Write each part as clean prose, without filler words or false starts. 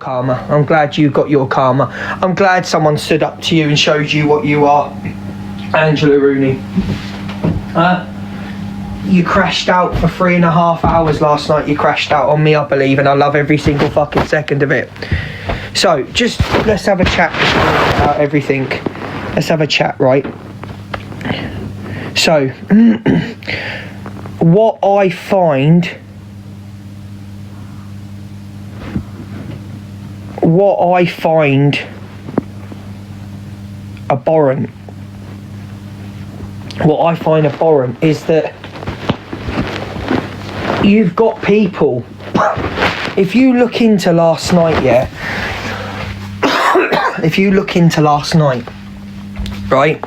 karma. I'm glad you got your karma. I'm glad someone stood up to you and showed you what you are. Angela Rooney. You crashed out for 3.5 hours last night. You crashed out on me, I believe, and I love every single fucking second of it. So, just let's have a chat about everything. Let's have a chat, right? So, what I find abhorrent. What I find abhorrent is that you've got people. If you look into last night, yeah. If you look into last night, right?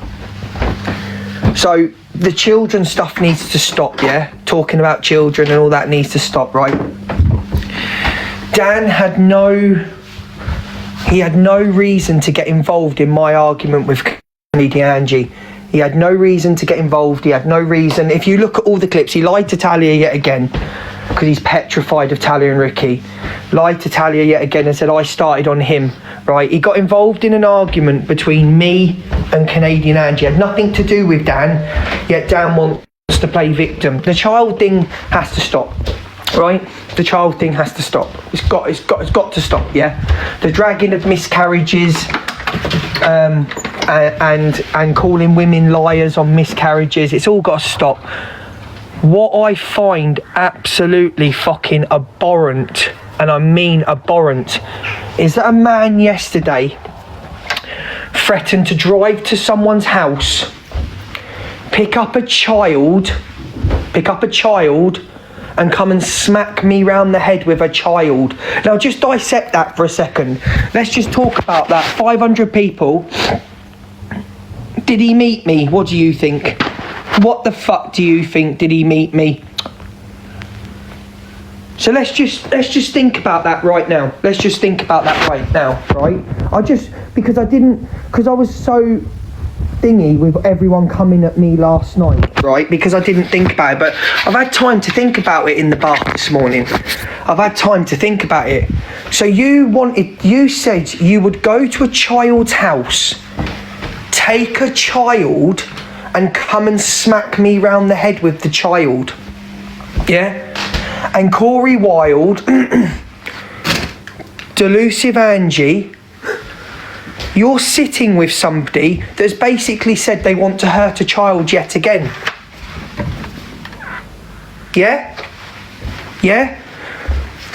So the children stuff needs to stop, yeah? Talking about children and all that needs to stop, right? Dan had no reason to get involved in my argument with Canadian Angie. He had no reason to get involved. He had no reason. If you look at all the clips, he lied to Talia yet again because he's petrified of Talia and Ricky. Lied to Talia yet again and said, I started on him, right? He got involved in an argument between me and Canadian Angie. It had nothing to do with Dan, yet Dan wants to play victim. The child thing has to stop, right? The child thing has to stop. It's got to stop, yeah? The dragging of miscarriages, and calling women liars on miscarriages, it's all got to stop. What I find absolutely fucking abhorrent, and I mean abhorrent, is that a man yesterday threatened to drive to someone's house, pick up a child and come and smack me round the head with a child. Now just dissect that for a second. Let's just talk about that. 500 people. Did he meet me? What do you think? What the fuck do you think? Did he meet me? So let's just think about that right now. Let's just think about that right now, right? Because I was so thingy with everyone coming at me last night, right? Because I didn't think about it, but I've had time to think about it in the bath this morning. I've had time to think about it. So you said you would go to a child's house, take a child and come and smack me round the head with the child, yeah? And Corey Wild, Delusive Angie, you're sitting with somebody that's basically said they want to hurt a child yet again. Yeah? Yeah?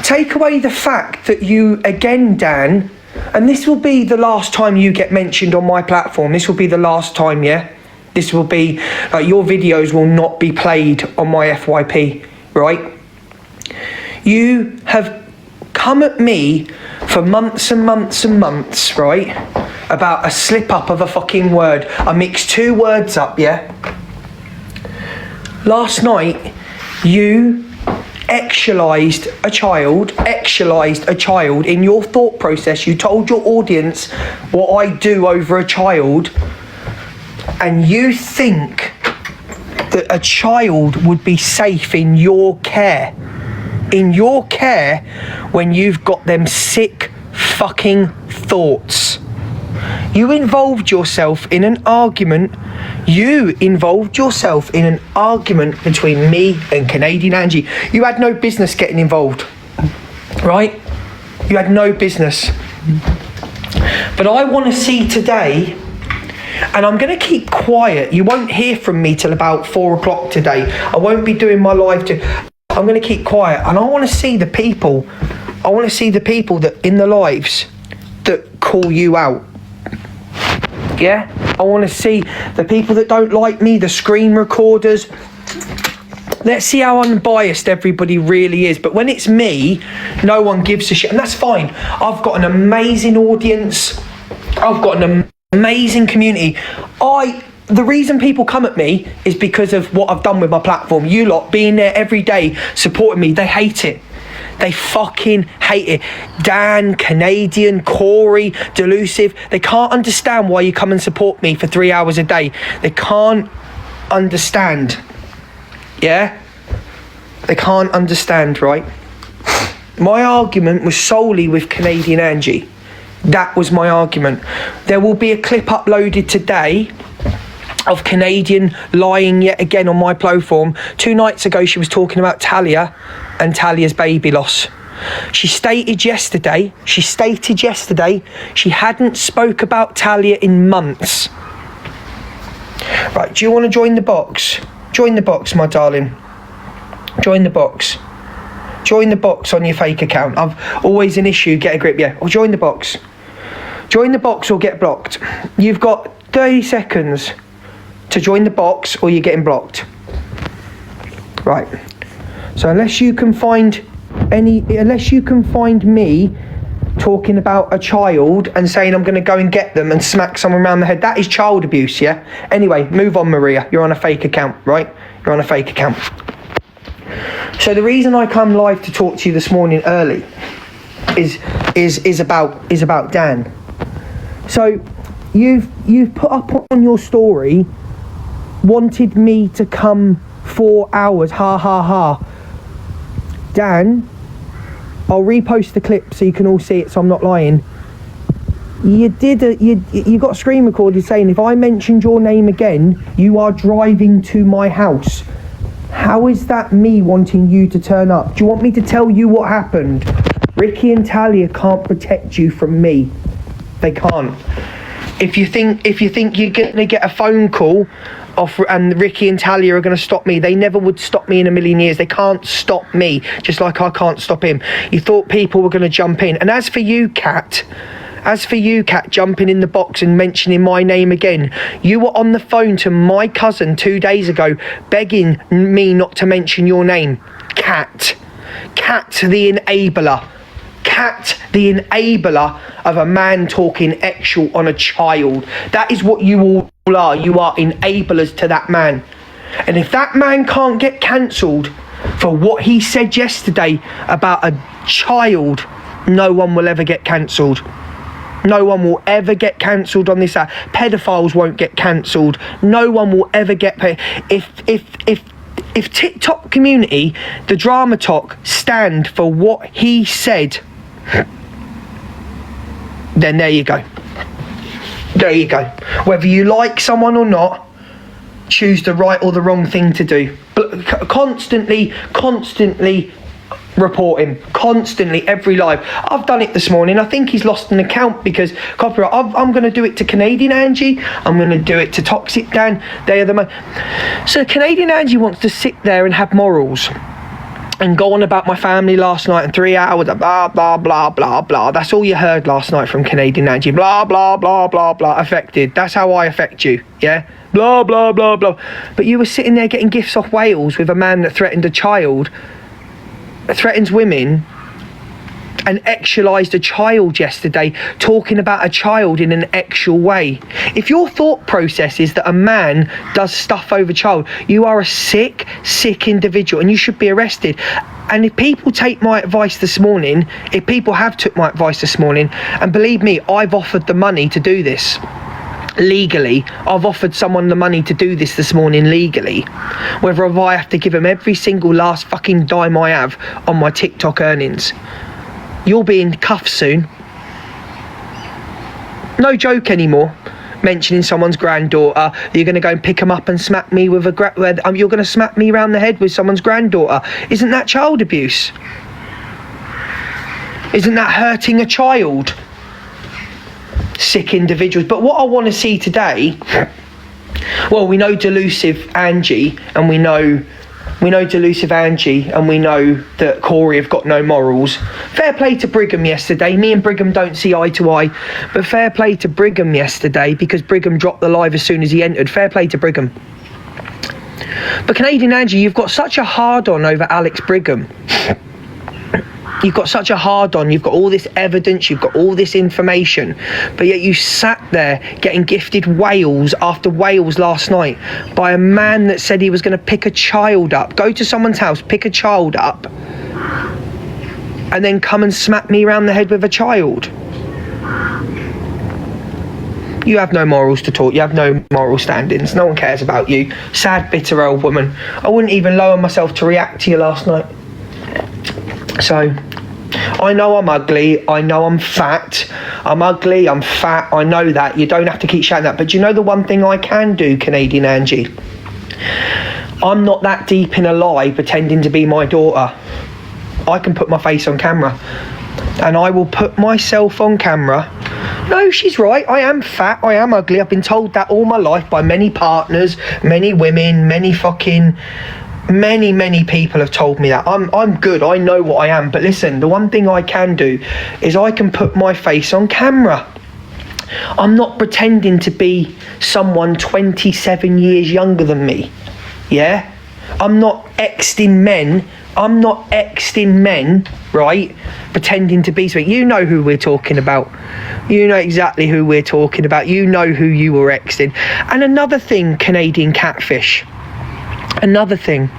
Take away the fact that you, again, Dan, and this will be the last time you get mentioned on my platform. This will be the last time, yeah? This will be, like, your videos will not be played on my FYP, right? You have come at me for months and months and months, right, about a slip up of a fucking word. I mixed two words up, yeah? Last night, you actualised a child in your thought process. You told your audience what I do over a child, and you think that a child would be safe in your care. In your care when you've got them sick fucking thoughts. You involved yourself in an argument. Between me and Canadian Angie. You had no business getting involved, right? You had no business. But I want to see today, and I'm going to keep quiet. You won't hear from me till about 4 o'clock today. I won't be doing my live I'm going to keep quiet, and I want to see the people. I want to see the people that in the lives that call you out. Yeah? I want to see the people that don't like me, the screen recorders. Let's see how unbiased everybody really is. But when it's me, no one gives a shit, and that's fine. I've got an amazing audience. I've got an amazing community. The reason people come at me is because of what I've done with my platform. You lot being there every day, supporting me, they hate it. They fucking hate it. Dan, Canadian, Corey, Delusive, they can't understand why you come and support me for 3 hours a day. They can't understand. Yeah? They can't understand, right? My argument was solely with Canadian Angie. That was my argument. There will be a clip uploaded today of Canadian lying yet again on my platform. 2 nights ago, she was talking about Talia and Talia's baby loss. She stated yesterday she hadn't spoke about Talia in months. Right, do you want to join the box? Join the box, my darling. Join the box. Join the box on your fake account. I've always an issue, get a grip, yeah. Or join the box. Join the box or get blocked. You've got 30 seconds to join the box or you're getting blocked. Right. So unless you can find me talking about a child and saying I'm going to go and get them and smack someone around the head, that is child abuse, yeah? Anyway, move on, Maria. You're on a fake account, right? You're on a fake account. So the reason I come live to talk to you this morning early is about Dan. So you've put up on your story, wanted me to come 4 hours, ha ha ha. Dan, I'll repost the clip so you can all see it, so I'm not lying. You got screen recorded saying if I mentioned your name again, you are driving to my house. How is that me wanting you to turn up? Do you want me to tell you what happened? Ricky and Talia can't protect you from me. They can't. If you think you're gonna get a phone call off and Ricky and Talia are gonna stop me, they never would stop me in a million years. They can't stop me, just like I can't stop him. You thought people were gonna jump in. And as for you, Kat, jumping in the box and mentioning my name again, you were on the phone to my cousin 2 days ago begging me not to mention your name. Kat the enabler. Kat the enabler of a man talking actual on a child. That is what you all are. You are enablers to that man. And if that man can't get cancelled for what he said yesterday about a child, no one will ever get cancelled. No one will ever get cancelled on this app. Pedophiles won't get cancelled. No one will ever get paid. If TikTok community, the drama talk, stand for what he said, then there you go. There you go. Whether you like someone or not, choose the right or the wrong thing to do. But constantly report him, constantly, every live. I've done it this morning. I think he's lost an account because copyright. I'm going to do it to Canadian Angie. I'm going to do it to Toxic Dan. They are the So Canadian Angie wants to sit there and have morals and go on about my family last night and 3 hours of blah blah blah blah blah. That's all you heard last night from Canadian Angie. Blah blah blah blah blah. Affected. That's how I affect you. Yeah. Blah blah blah blah. But you were sitting there getting gifts off Wales with a man that threatened a child, threatens women, and actualised a child yesterday, talking about a child in an actual way. If your thought process is that a man does stuff over child, you are a sick individual and you should be arrested. And if people take my advice this morning, if people have took my advice this morning, and believe me, I've offered the money to do this legally. I've offered someone the money to do this morning legally. Whether I have to give them every single last fucking dime I have on my TikTok earnings. You'll be in cuffs soon. No joke anymore. Mentioning someone's granddaughter, you're going to go and pick them up and smack me with you're going to smack me around the head with someone's granddaughter. Isn't that child abuse? Isn't that hurting a child? Sick individuals. But what I want to see today, well, we know Delusive Angie, and we know Delusive Angie, and we know that Corey have got no morals. Fair play to Brigham yesterday. Me and Brigham don't see eye to eye, but fair play to Brigham yesterday because Brigham dropped the live as soon as he entered. Fair play to Brigham. But Canadian Angie, you've got such a hard-on over Alex Brigham. You've got such a hard-on, you've got all this evidence, you've got all this information, but yet you sat there getting gifted Wales after Wales last night by a man that said he was going to pick a child up, go to someone's house, pick a child up, and then come and smack me around the head with a child. You have no morals to talk, you have no moral standings, no one cares about you. Sad, bitter old woman. I wouldn't even lower myself to react to you last night. So, I know I'm ugly. I know I'm fat. I'm ugly. I'm fat. I know that. You don't have to keep shouting that. But do you know the one thing I can do, Canadian Angie? I'm not that deep in a lie pretending to be my daughter. I can put my face on camera. And I will put myself on camera. No, she's right. I am fat. I am ugly. I've been told that all my life by many partners, many women, many people have told me that. I'm good. I know what I am. But listen, the one thing I can do is I can put my face on camera. I'm not pretending to be someone 27 years younger than me. Yeah? I'm not exting men, right? Pretending to be something. You know who we're talking about. You know exactly who we're talking about. You know who you were exting. And another thing, Canadian Catfish. Another thing.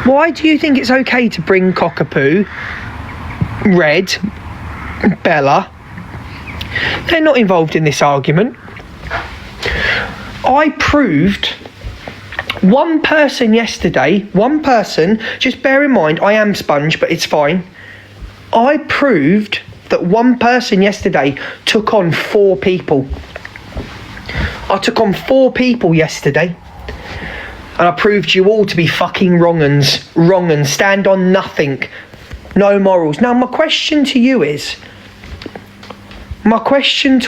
Why do you think it's okay to bring Cockapoo, Red, Bella? They're not involved in this argument. I proved one person yesterday, just bear in mind, I am sponge, but it's fine. I proved that one person yesterday took on 4 people. I took on 4 people yesterday. And I proved you all to be fucking wrong uns, stand on nothing, no morals. Now my question to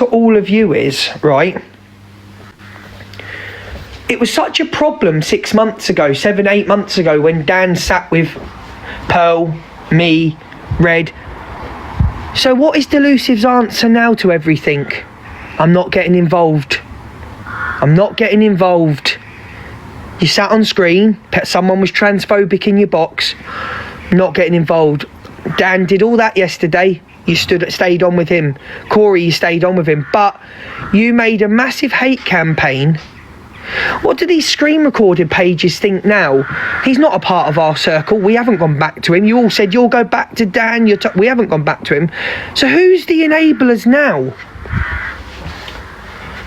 all of you is, right, it was such a problem 6 months ago, 7, 8 months ago when Dan sat with Pearl, me, Red. So what is Delusive's answer now to everything? I'm not getting involved. You sat on screen, someone was transphobic in your box, not getting involved. Dan did all that yesterday, you stayed on with him. Corey, you stayed on with him, but you made a massive hate campaign. What do these screen recorded pages think now? He's not a part of our circle, we haven't gone back to him. You all said you'll go back to Dan, we haven't gone back to him. So who's the enablers now?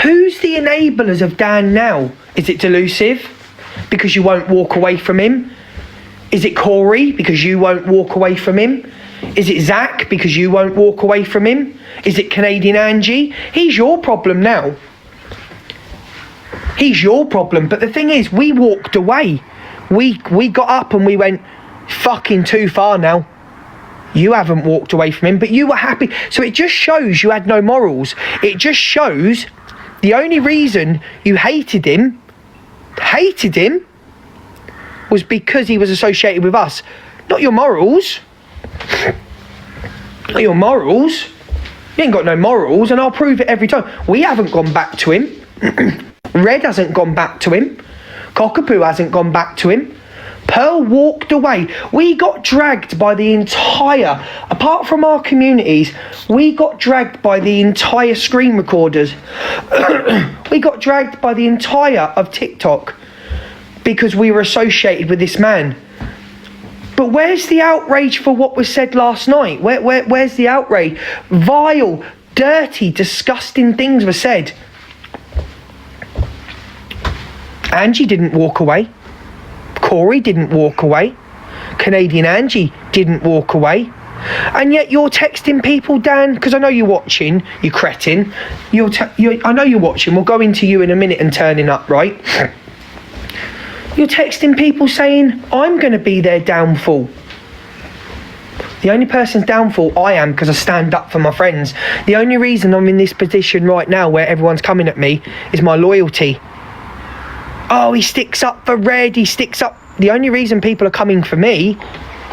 Who's the enablers of Dan now? Is it Delusive? Because you won't walk away from him? Is it Corey? Because you won't walk away from him? Is it Zach? Because you won't walk away from him? Is it Canadian Angie? He's your problem now. He's your problem. But the thing is, we walked away. We got up and we went, fucking too far now. You haven't walked away from him, but you were happy. So it just shows you had no morals. It just shows the only reason you hated him was because he was associated with us. Not your morals. Not your morals. You ain't got no morals, and I'll prove it every time. We haven't gone back to him. Red hasn't gone back to him. Cockapoo hasn't gone back to him. Pearl walked away. We got dragged by the entire, apart from our communities, we got dragged by the entire screen recorders. We got dragged by the entire of TikTok because we were associated with this man. But where's the outrage for what was said last night? Where's the outrage? Vile, dirty, disgusting things were said. Angie didn't walk away. Corey didn't walk away. Canadian Angie didn't walk away. And yet you're texting people, Dan, because I know you're watching, you cretin. I know you're watching. We'll go into you in a minute and turning up, right? You're texting people saying, I'm going to be their downfall. The only person's downfall I am because I stand up for my friends. The only reason I'm in this position right now where everyone's coming at me is my loyalty. Oh, he sticks up for Red, he sticks up. The only reason people are coming for me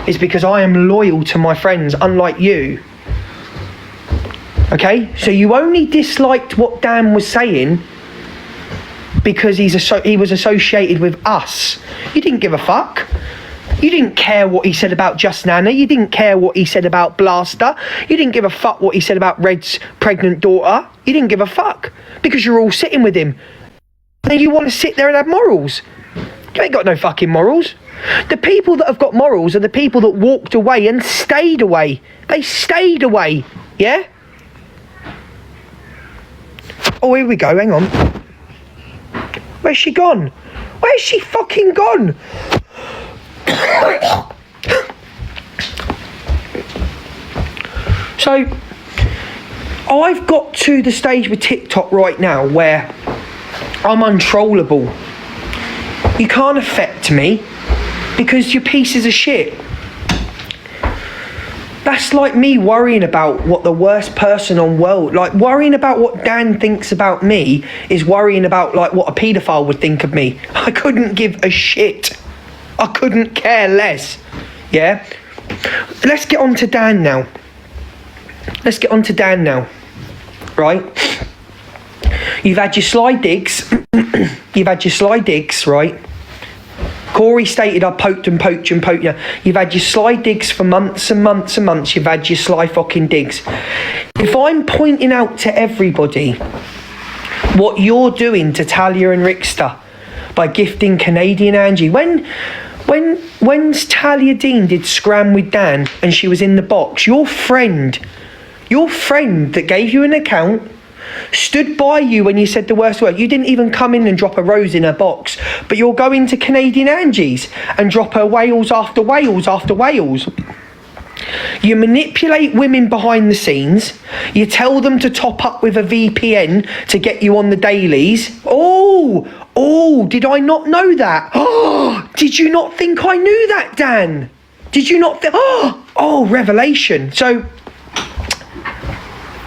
is because I am loyal to my friends, unlike you. Okay? So you only disliked what Dan was saying because he was associated with us. You didn't give a fuck. You didn't care what he said about Just Nana. You didn't care what he said about Blaster. You didn't give a fuck what he said about Red's pregnant daughter. You didn't give a fuck because you're all sitting with him. Then you want to sit there and have morals. You ain't got no fucking morals. The people that have got morals are the people that walked away and stayed away. They stayed away, yeah? Oh, here we go, hang on. Where's she gone? Where's she fucking gone? So I've got to the stage with TikTok right now where I'm untrollable. You can't affect me because you're pieces of shit. That's like me worrying about what the worst person on world, like worrying about what Dan thinks about me is worrying about like what a paedophile would think of me. I couldn't give a shit. I couldn't care less. Yeah? Let's get on to Dan now. Right? You've had your sly digs. Right? Corey stated I poked you. You've had your sly digs for months and months and months. You've had your sly fucking digs. If I'm pointing out to everybody what you're doing to Talia and Rickster by gifting Canadian Angie, when Talia Dean did Scram with Dan and she was in the box, your friend that gave you an account stood by you when you said the worst word. You didn't even come in and drop a rose in her box, but you're going to Canadian Angie's and drop her whales after whales after whales. You manipulate women behind the scenes. You tell them to top up with a VPN to get you on the dailies. Oh, did I not know that? Oh, did you not think I knew that, Dan? Did you not think? Oh, revelation. So,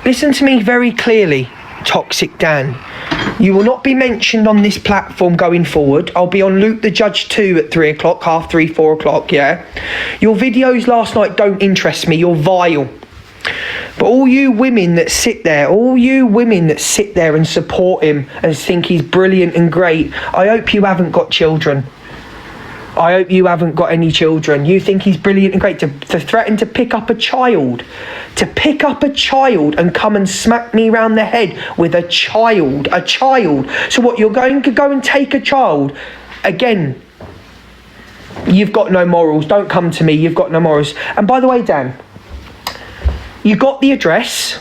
listen to me very clearly, Toxic Dan. You will not be mentioned on this platform going forward. I'll be on Luke the Judge 2 at 3 o'clock, 3:30, 4 o'clock, yeah? Your videos last night don't interest me. You're vile. But all you women that sit there and support him and think he's brilliant and great, I hope you haven't got children. I hope you haven't got any children. You think he's brilliant and great to threaten to pick up a child and come and smack me round the head with a child. So what, you're going to go and take a child? Again, you've got no morals. Don't come to me. You've got no morals. And by the way, Dan, you got the address.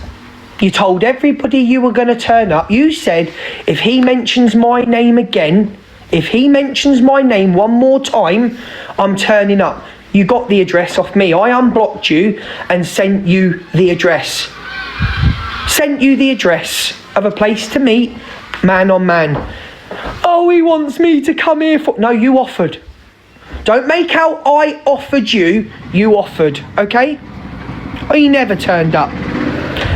You told everybody you were going to turn up. You said, if he mentions my name again, if he mentions my name one more time, I'm turning up. You got the address off me. I unblocked you and sent you the address. Sent you the address of a place to meet, man on man. Oh, he wants me to come here for... No, you offered. Don't make out I offered you. You offered, okay? Oh, he never turned up.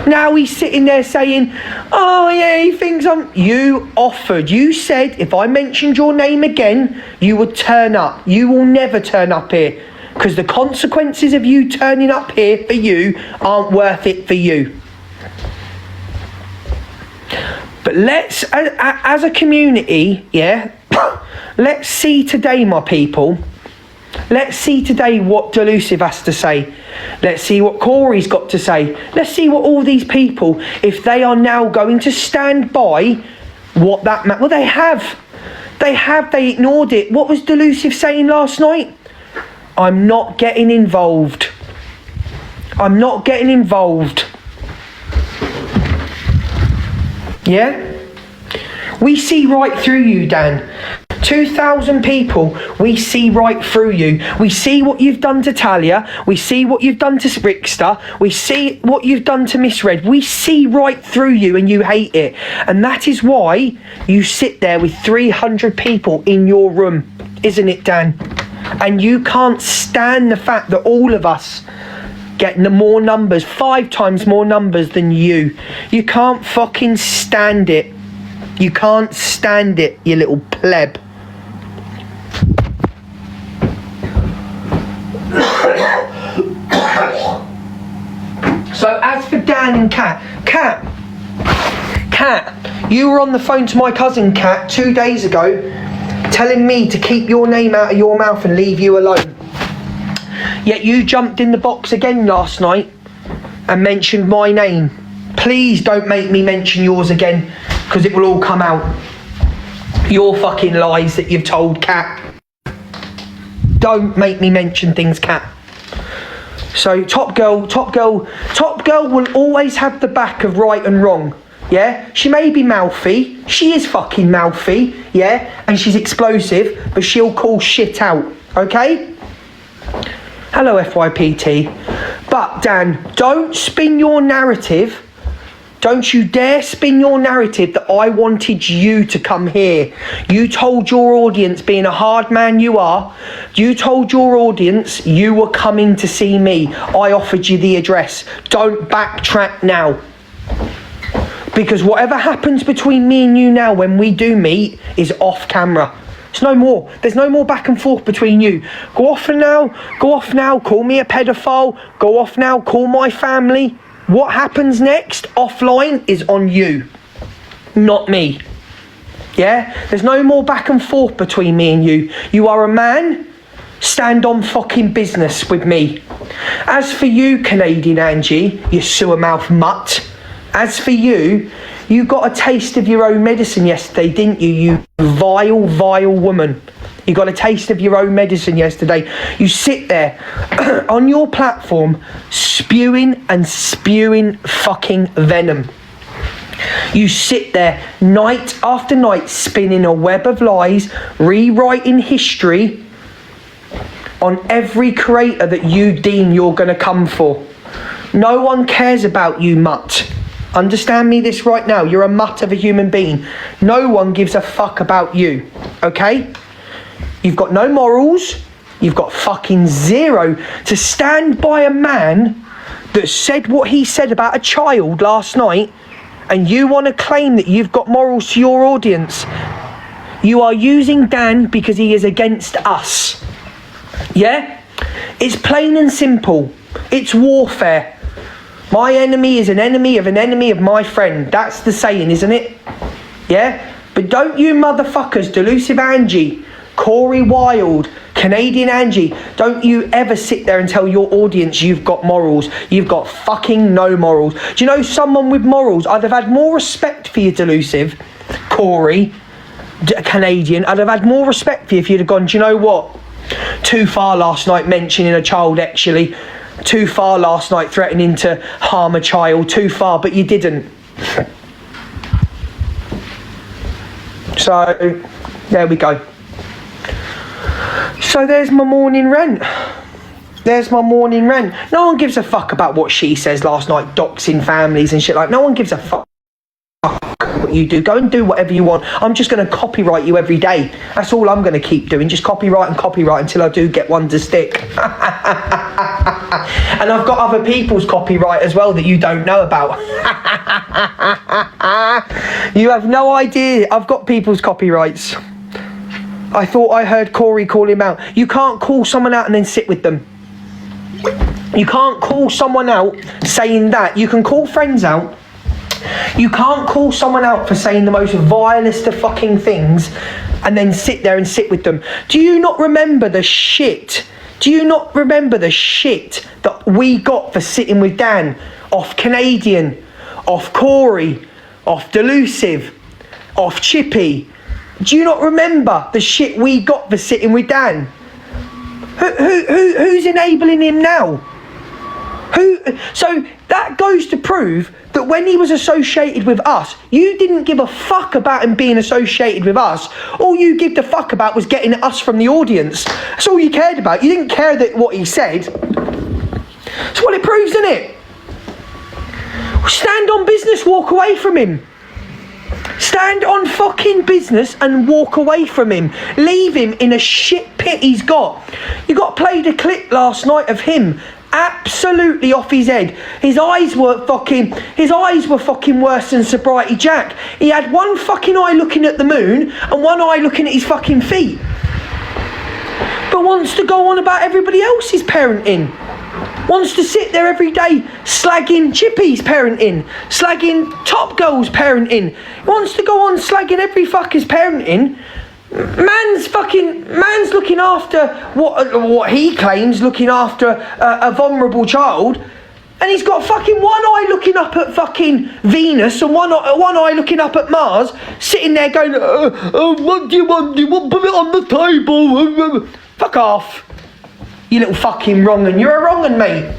Now he's sitting there saying, oh yeah, he thinks I'm... You offered. You said if I mentioned your name again, you would turn up. You will never turn up here. Because the consequences of you turning up here for you aren't worth it for you. But let's, as a community, yeah, let's see today, my people. Let's see today what Delusive has to say. Let's see what Corey's got to say. Let's see what all these people, if they are now going to stand by what that... Well, they have. They ignored it. What was Delusive saying last night? I'm not getting involved. I'm not getting involved. Yeah? We see right through you, Dan. 2,000 people, we see right through you. We see what you've done to Talia. We see what you've done to Rickster. We see what you've done to Miss Red. We see right through you and you hate it. And that is why you sit there with 300 people in your room, isn't it, Dan? And you can't stand the fact that all of us get more numbers, 5 times more numbers than you. You can't fucking stand it. You can't stand it, you little pleb. So as for Dan and Kat, you were on the phone to my cousin Kat 2 days ago telling me to keep your name out of your mouth and leave you alone. Yet you jumped in the box again last night and mentioned my name. Please don't make me mention yours again, because it will all come out. Your fucking lies that you've told Kat. Don't make me mention things, Kat. So Top Girl will always have the back of right and wrong. Yeah, she may be mouthy. She is fucking mouthy. Yeah, and she's explosive, but she'll call shit out. Okay. Hello, FYPT. But Dan, don't spin your narrative. Don't you dare spin your narrative that I wanted you to come here. You told your audience, being a hard man you are, you told your audience you were coming to see me. I offered you the address. Don't backtrack now. Because whatever happens between me and you now when we do meet is off camera. There's no more. There's no more back and forth between you. Go off now, call me a pedophile. Go off now, call my family. What happens next offline is on you, not me. Yeah? There's no more back and forth between me and you. You are a man, stand on fucking business with me. As for you, Canadian Angie, you sewer mouth mutt. As for you, you got a taste of your own medicine yesterday, didn't you? You vile, vile woman. You got a taste of your own medicine yesterday. You sit there on your platform spewing and spewing fucking venom. You sit there night after night spinning a web of lies, rewriting history on every creator that you deem you're going to come for. No one cares about you, mutt. Understand me this right now. You're a mutt of a human being. No one gives a fuck about you, okay? You've got no morals. You've got fucking zero to stand by a man that said what he said about a child last night, and you want to claim that you've got morals to your audience. You are using Dan because he is against us. Yeah? It's plain and simple. It's warfare. My enemy is an enemy of my friend. That's the saying, isn't it? Yeah? But don't you motherfuckers, Delusive Angie, Corey Wild, Canadian Angie, don't you ever sit there and tell your audience you've got morals. You've got fucking no morals. Do you know someone with morals? I'd have had more respect for you, Delusive, Corey, Canadian. I'd have had more respect for you if you'd have gone, do you know what? Too far last night mentioning a child, actually. Too far last night threatening to harm a child. Too far, but you didn't. So, there we go. So there's my morning rant. There's my morning rant. No one gives a fuck about what she says last night, doxing families and shit like. No one gives a fuck what you do. Go and do whatever you want. I'm just going to copyright you every day. That's all I'm going to keep doing. Just copyright until I do get one to stick. And I've got other people's copyright as well that you don't know about. You have no idea. I've got people's copyrights. I thought I heard Corey call him out. You can't call someone out and then sit with them. You can't call someone out saying that. You can call friends out. You can't call someone out for saying the most vilest of fucking things and then sit there and sit with them. Do you not remember the shit? Do you not remember the shit that we got for sitting with Dan? Off Canadian, off Corey, off Delusive, off Chippy. Do you not remember the shit we got for sitting with Dan? Who's enabling him now? So that goes to prove that when he was associated with us, you didn't give a fuck about him being associated with us. All you gave a fuck about was getting us from the audience. That's all you cared about. You didn't care that what he said. That's what it proves, isn't it? Stand on business, walk away from him. Stand on fucking business and walk away from him. Leave him in a shit pit he's got. You got played a clip last night of him absolutely off his head. His eyes were fucking worse than Sobriety Jack. He had one fucking eye looking at the moon and one eye looking at his fucking feet. But wants to go on about everybody else's parenting. Wants to sit there every day slagging Chippy's parenting, slagging Top Girl's parenting. Wants to go on slagging every fucker's parenting. Man's looking after what he claims looking after a vulnerable child, and he's got fucking one eye looking up at fucking Venus and one eye looking up at Mars, sitting there going, what do you want? You want to put it on the table? Fuck off. You little fucking wrong'un. You're a wrong'un, mate.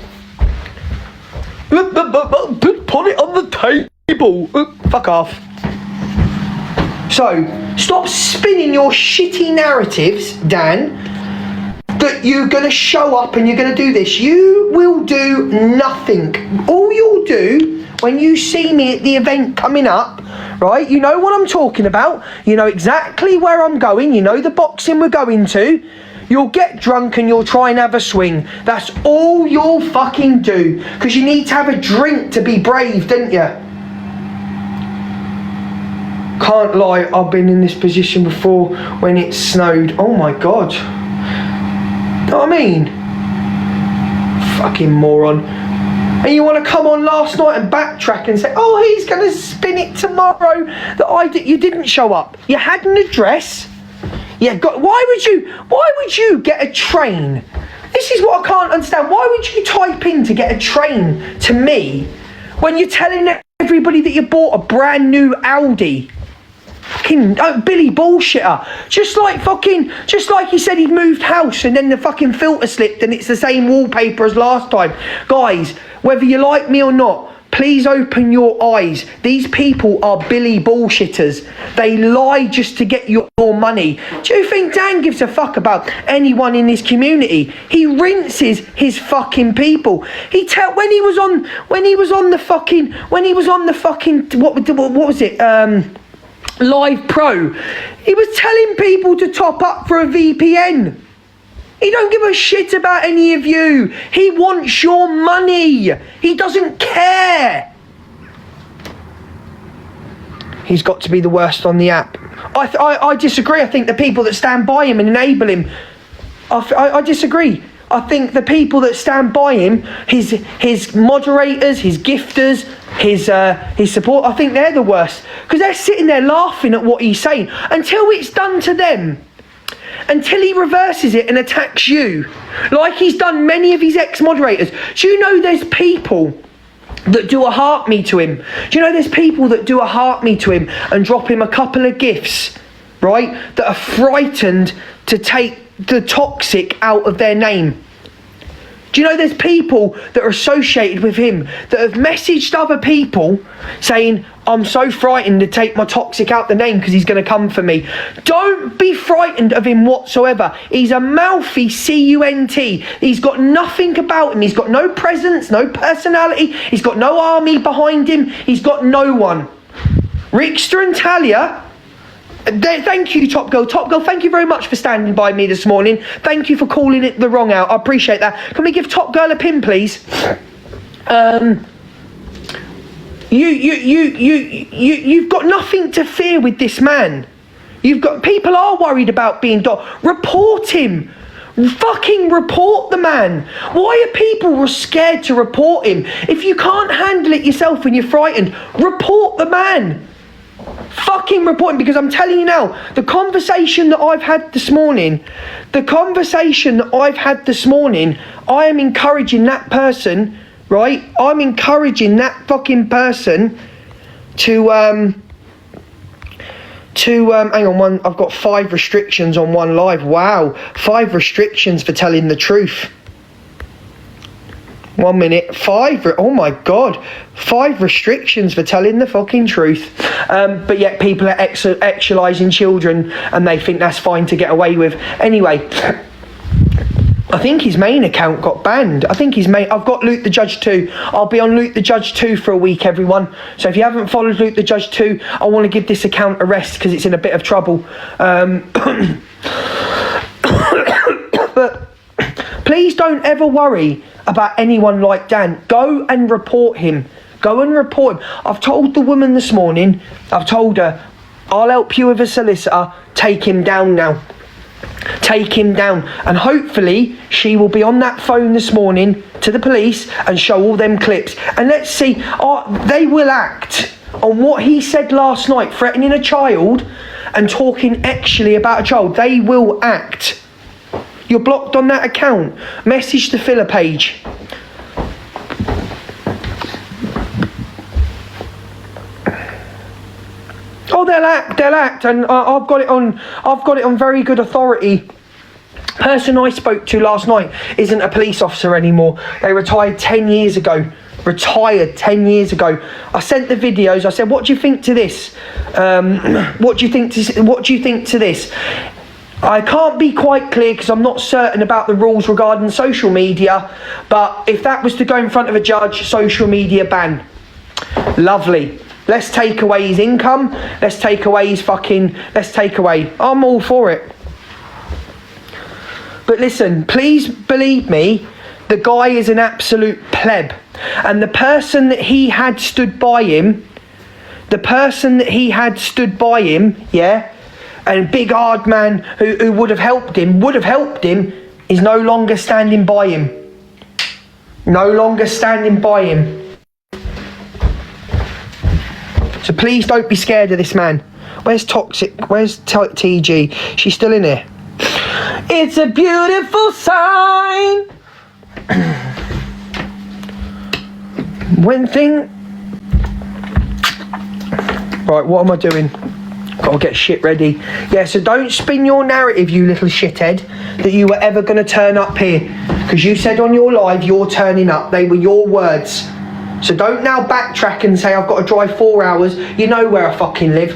Put it on the table. Fuck off. So, stop spinning your shitty narratives, Dan, that you're going to show up and you're going to do this. You will do nothing. All you'll do when you see me at the event coming up, right, you know what I'm talking about. You know exactly where I'm going. You know the boxing we're going to. You'll get drunk and you'll try and have a swing. That's all you'll fucking do. Because you need to have a drink to be brave, don't you? Can't lie, I've been in this position before when it snowed. Oh my God. Know what I mean? Fucking moron. And you want to come on last night and backtrack and say, oh, he's going to spin it tomorrow that you didn't show up. You had an address. Why would you get a train? This is what I can't understand. Why would you type in to get a train to me when you're telling everybody that you bought a brand new Audi? Fucking Billy bullshitter. Just like he said he'd moved house and then the fucking filter slipped and it's the same wallpaper as last time. Guys, whether you like me or not, please open your eyes. These people are Billy bullshitters. They lie just to get your money. Do you think Dan gives a fuck about anyone in this community? He rinses his fucking people. When he was on the fucking what was it? Live Pro, he was telling people to top up for a VPN. He don't give a shit about any of you. He wants your money. He doesn't care. He's got to be the worst on the app. I disagree. I think the people that stand by him and enable him, I disagree. I think the people that stand by him, his moderators, his gifters, his support, I think they're the worst. Because they're sitting there laughing at what he's saying until it's done to them. Until he reverses it and attacks you. Like he's done many of his ex-moderators. Do you know there's people that do a heart me to him? Do you know there's people that do a heart me to him and drop him a couple of gifts, right? That are frightened to take the toxic out of their name. Do you know there's people that are associated with him that have messaged other people saying, I'm so frightened to take my toxic out the name because he's going to come for me. Don't be frightened of him whatsoever. He's a mouthy cunt. He's got nothing about him. He's got no presence, no personality. He's got no army behind him. He's got no one. Rickster and Talia, thank you, Top Girl. Top Girl, thank you very much for standing by me this morning. Thank you for calling it the wrong out. I appreciate that. Can we give Top Girl a pin, please? You've got nothing to fear with this man. People are worried about being report him. Fucking report the man. Why are people scared to report him? If you can't handle it yourself and you're frightened, report the man. Fucking report him, because I'm telling you now, the conversation that I've had this morning, I am encouraging that person, right? I'm encouraging that fucking person to hang on, I've got 5 restrictions on one live. Wow, 5 restrictions for telling the truth. 1 minute, 5, oh my God, 5 restrictions for telling the fucking truth. But yet people are sexualising children and they think that's fine to get away with. Anyway, I think his main account got banned. I've got Luke the Judge 2. I'll be on Luke the Judge 2 for a week, everyone. So if you haven't followed Luke the Judge 2, I want to give this account a rest because it's in a bit of trouble. But please don't ever worry about anyone like Dan. Go and report him. I've told the woman this morning, I've told her, I'll help you with a solicitor. Take him down now. Take him down. And hopefully she will be on that phone this morning to the police and show all them clips. And let's see, they will act on what he said last night, threatening a child and talking actually about a child. They will act. You're blocked on that account. Message the filler page. Oh, they'll act, and I've got it on very good authority. Person I spoke to last night isn't a police officer anymore. They retired 10 years ago. I sent the videos. I said, what do you think to this? What do you think to this? I can't be quite clear because I'm not certain about the rules regarding social media, but if that was to go in front of a judge, social media ban. Lovely. Let's take away his income. Let's take away his let's take away. I'm all for it. But listen, please believe me, the guy is an absolute pleb. And the person that he had stood by him, yeah, and big hard man who would have helped him, is no longer standing by him. No longer standing by him. So please don't be scared of this man. Where's Toxic? Where's TG? She's still in here. It's a beautiful sign. Right, what am I doing? Gotta get shit ready. Yeah, so don't spin your narrative, you little shithead, that you were ever going to turn up here. Because you said on your live, you're turning up. They were your words. So don't now backtrack and say, I've got to drive 4 hours. You know where I fucking live.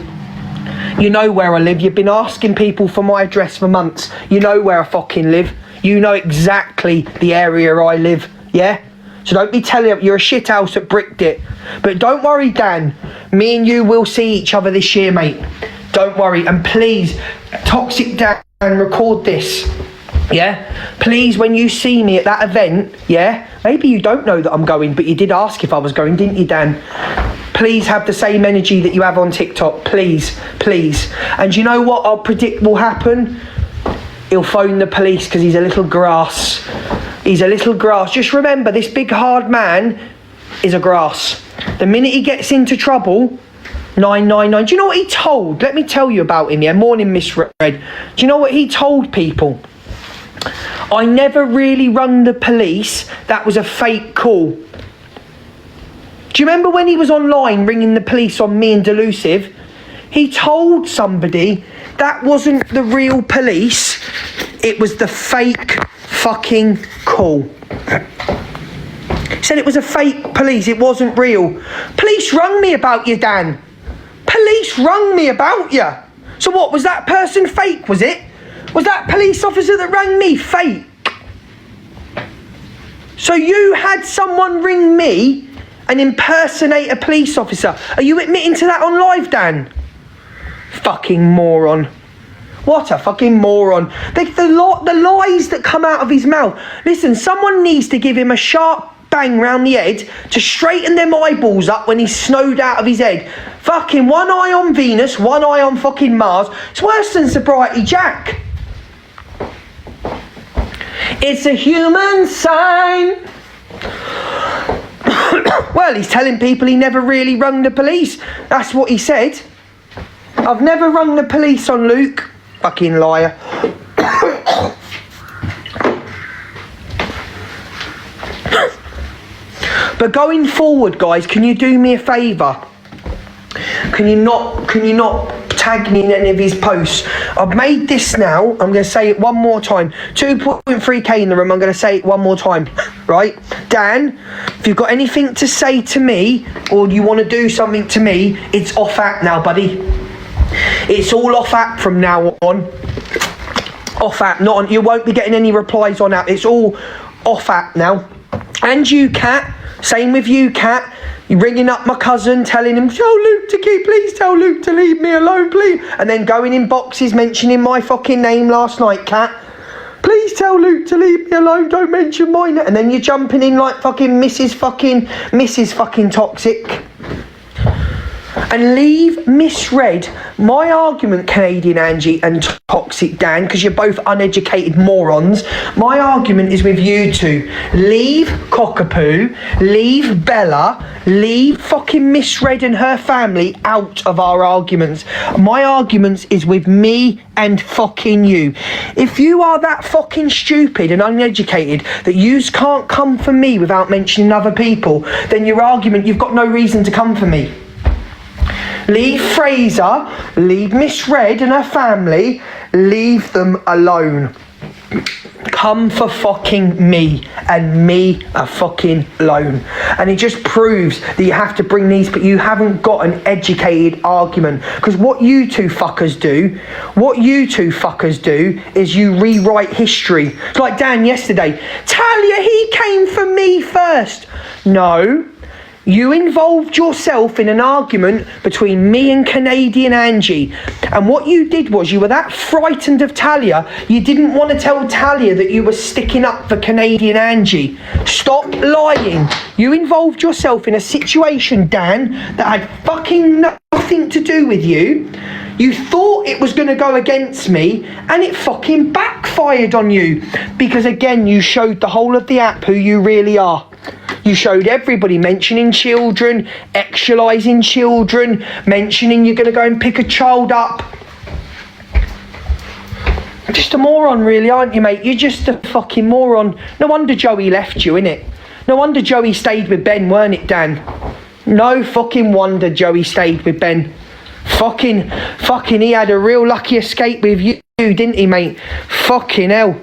You know where I live. You've been asking people for my address for months. You know where I fucking live. You know exactly the area I live. Yeah? So don't be telling them you're a shit house that bricked it. But don't worry, Dan. Me and you will see each other this year, mate. Don't worry. And please, Toxic Dan, record this. Yeah? Please, when you see me at that event, yeah? Maybe you don't know that I'm going, but you did ask if I was going, didn't you, Dan? Please have the same energy that you have on TikTok. Please, please. And you know what I'll predict will happen? He'll phone the police because he's a little grass. He's a little grass. Just remember, this big hard man is a grass. The minute he gets into trouble, 999. Do you know what he told? Let me tell you about him, yeah? Morning, Miss Red. Do you know what he told people? I never really rung the police. That was a fake call. Do you remember when he was online ringing the police on me and Delusive? He told somebody that wasn't the real police. It was the fake fucking call. He said it was a fake police. It wasn't real. Police rung me about you, Dan. Police rung me about you. So what, was that person fake, was it? Was that police officer that rang me fake? So you had someone ring me and impersonate a police officer. Are you admitting to that on live, Dan? Fucking moron. What a fucking moron. The lies that come out of his mouth. Listen, someone needs to give him a sharp bang round the head to straighten them eyeballs up when he's snowed out of his head. Fucking one eye on Venus, one eye on fucking Mars. It's worse than Sobriety Jack. It's a human sign. Well, he's telling people he never really rung the police. That's what he said. I've never rung the police on Luke. Fucking liar. But going forward, guys, can you do me a favour? Can you not tag me in any of his posts? I've made this now. I'm going to say it one more time. 2.3k in the room. I'm going to say it one more time. Right? Dan, if you've got anything to say to me or you want to do something to me, it's off app now, buddy. It's all off app from now on. Off app, not on. You won't be getting any replies on app. It's all off app now. And you, Kat. Same with you, Kat. You're ringing up my cousin, telling him, please tell Luke to leave me alone, please. And then going in boxes, mentioning my fucking name last night, Kat. Please tell Luke to leave me alone, don't mention my name. And then you're jumping in like fucking Mrs. fucking Toxic. And leave misread my argument, Canadian Angie and Toxic Dan, because you're both uneducated morons. My argument is with you two. Leave Cockapoo, leave Bella, leave fucking Misread and her family out of our arguments. My arguments is with me and fucking you. If you are that fucking stupid and uneducated that you can't come for me without mentioning other people, then your argument, you've got no reason to come for me. Leave Fraser, leave Miss Red and her family, leave them alone. come for fucking me and me a fucking alone. And it just proves that you have to bring these, but you haven't got an educated argument. Because what you two fuckers do is you rewrite history. It's like Dan yesterday. Talia, he came for me first. No. You involved yourself in an argument between me and Canadian Angie. And what you did was you were that frightened of Talia, you didn't want to tell Talia that you were sticking up for Canadian Angie. Stop lying. You involved yourself in a situation, Dan, that had fucking nothing to do with you. You thought it was going to go against me, and it fucking backfired on you. Because again, you showed the whole of the app who you really are. You showed everybody mentioning children, actualising children, mentioning you're going to go and pick a child up. Just a moron, really, aren't you, mate? You're just a fucking moron. No wonder Joey left you, innit? No wonder Joey stayed with Ben, weren't it, Dan? No fucking wonder Joey stayed with Ben. Fucking, he had a real lucky escape with you, didn't he, mate? Fucking hell.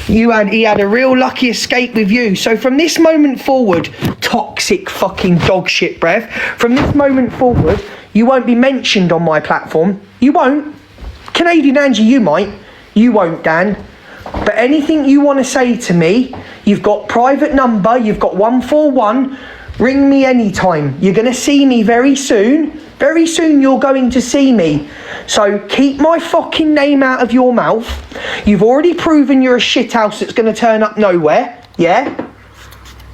He had a real lucky escape with you. So from this moment forward, toxic fucking dog shit breath, from this moment forward, you won't be mentioned on my platform. You won't. Canadian Angie, you might. You won't, Dan. But anything you want to say to me, you've got private number, you've got 141, ring me anytime. You're going to see me very soon. Very soon you're going to see me. So keep my fucking name out of your mouth. You've already proven you're a shithouse that's going to turn up nowhere. Yeah?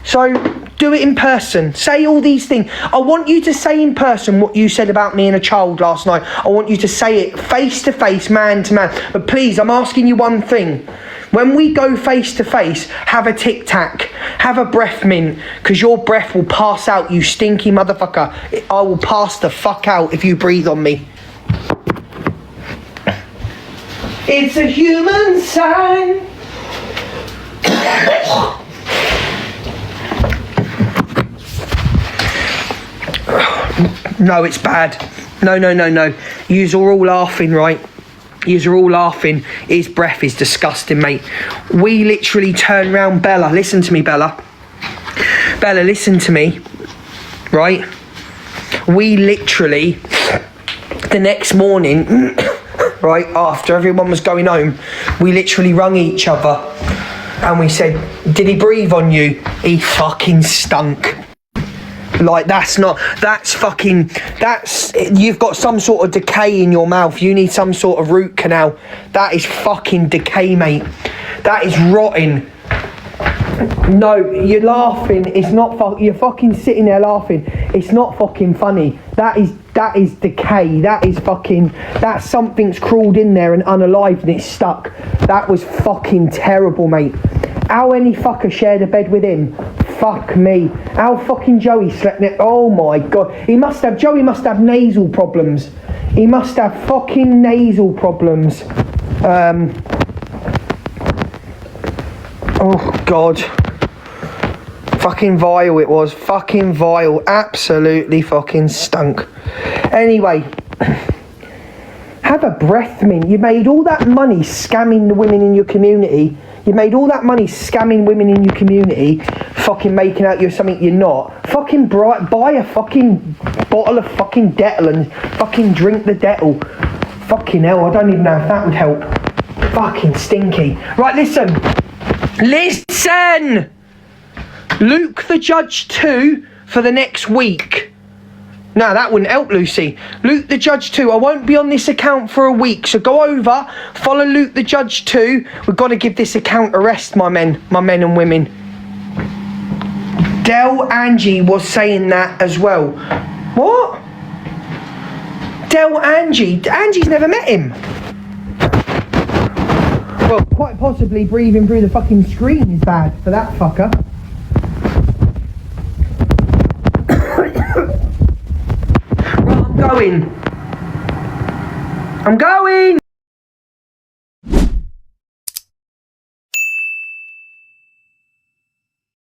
So do it in person. Say all these things. I want you to say in person what you said about me and a child last night. I want you to say it face to face, man to man. But please, I'm asking you one thing. When we go face to face, have a Tic Tac, have a breath mint, because your breath will pass out, you stinky motherfucker. I will pass the fuck out if you breathe on me. It's a human sign. No, it's bad. No. Yous are all laughing, right? Yous are all laughing. His breath is disgusting, mate. We literally turned round Bella. Listen to me, Bella. Bella, listen to me. Right? We literally, the next morning, right, after everyone was going home, we literally rung each other and we said, did he breathe on you? He fucking stunk. Like, you've got some sort of decay in your mouth. You need some sort of root canal. That is fucking decay, mate. That is rotting. No, you're laughing. It's not you're fucking sitting there laughing. It's not fucking funny. That is decay. That's something's crawled in there and unalived and it's stuck. That was fucking terrible, mate. How any fucker shared a bed with him? Fuck me. How fucking Joey slept next? Oh my god. Joey must have nasal problems. He must have fucking nasal problems. Oh god. Fucking vile it was. Fucking vile. Absolutely fucking stunk. Anyway. Have a breath mint. You made all that money scamming the women in your community. You made all that money scamming women in your community, fucking making out you're something you're not. Fucking buy a fucking bottle of fucking Dettol and fucking drink the Dettol. Fucking hell, I don't even know if that would help. Fucking stinky. Right, listen. Listen! Luke the Judge 2 for the next week. No, that wouldn't help, Lucy. Luke the Judge 2. I won't be on this account for a week. So go over, follow Luke the Judge 2. We've got to give this account a rest, my men and women. Del Angie was saying that as well. What? Del Angie? Angie's never met him. Well, quite possibly breathing through the fucking screen is bad for that fucker. I'm going.